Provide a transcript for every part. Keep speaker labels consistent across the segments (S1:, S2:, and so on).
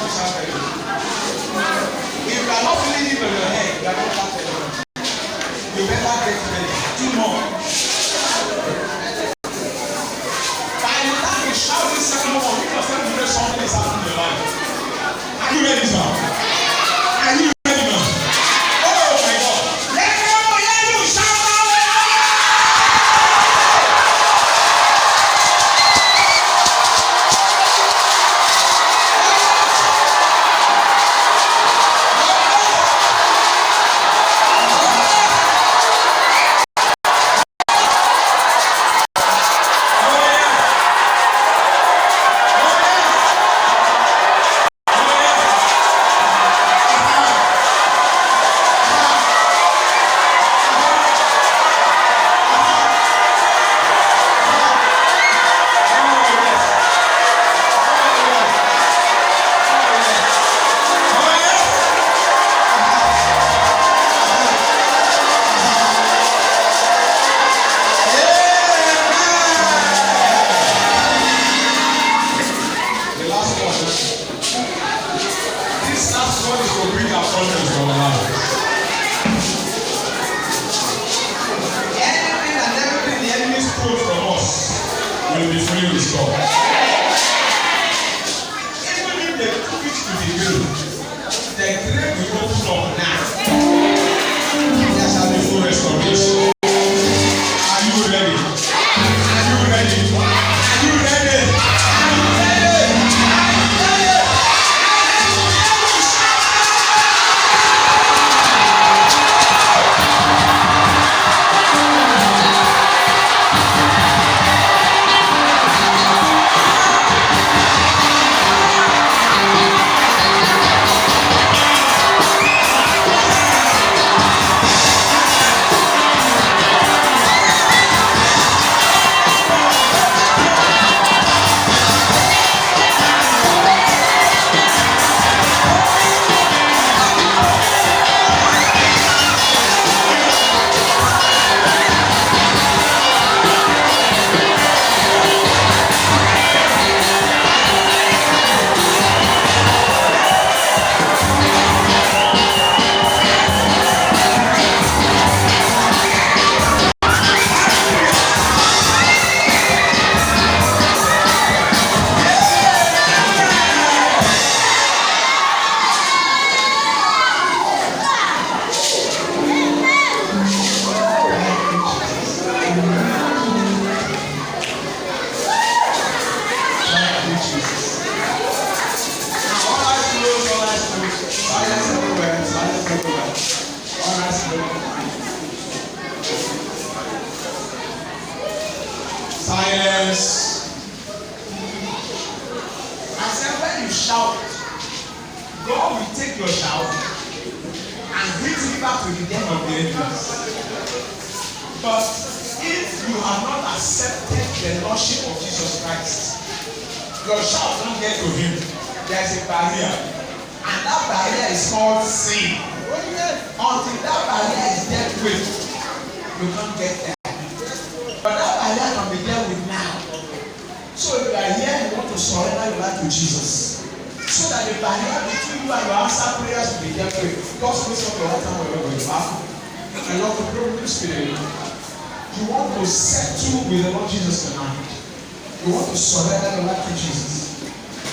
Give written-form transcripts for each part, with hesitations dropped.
S1: If you are not feeling it on your head, you are not that eloquent. You better get ready. Do more. By the time you shout this second one, you must have to know something is happening in your life. Are you ready, sir? Are you ready, man? Oh my God! Let me hear you shout out!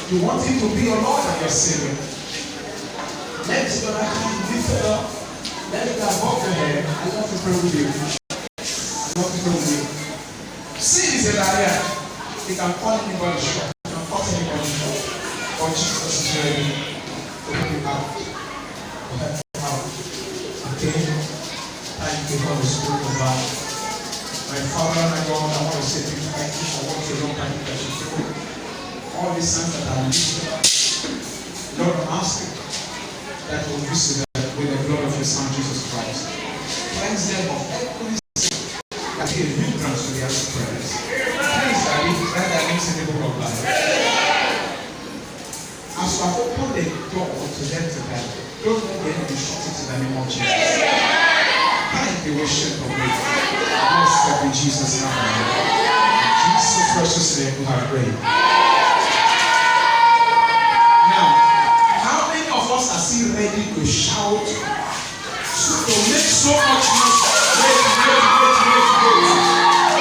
S1: You want him to be your Lord and your Savior. Let your right hand be lifted up. Let it above your head. I love to pray with you. I love to pray with you. Sin is a barrier. You can call anybody short. You can cut anybody short. But Jesus is ready to help you out. To help you out. Okay? Thank you for the Spirit of God. My Father and my God, I want to say thank you for what you've done and that you do. All these signs that are lifted up, Lord, I'm asking that will visit them with the blood of your Son, Jesus Christ. Cleanse them of every sin that be a hindrance to the answer prayers. Please, Daddy, grant that makes in the book of life. As you have opened the door to them today, don't let the enemy shut it in the name of Jesus. Thank you, worship of me. Blessed be Jesus' name. In Jesus' precious name, we have prayed. Now, so much noise.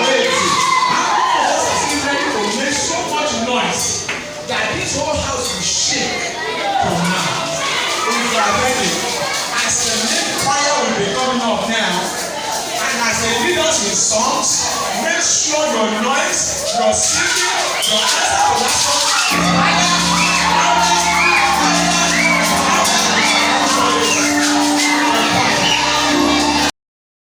S1: Wait. How many of us are still ready to make so much noise that this whole house will shake from now? If you are ready, as the main choir will be coming up now, and as they lead us in songs, make sure your noise, your singing, your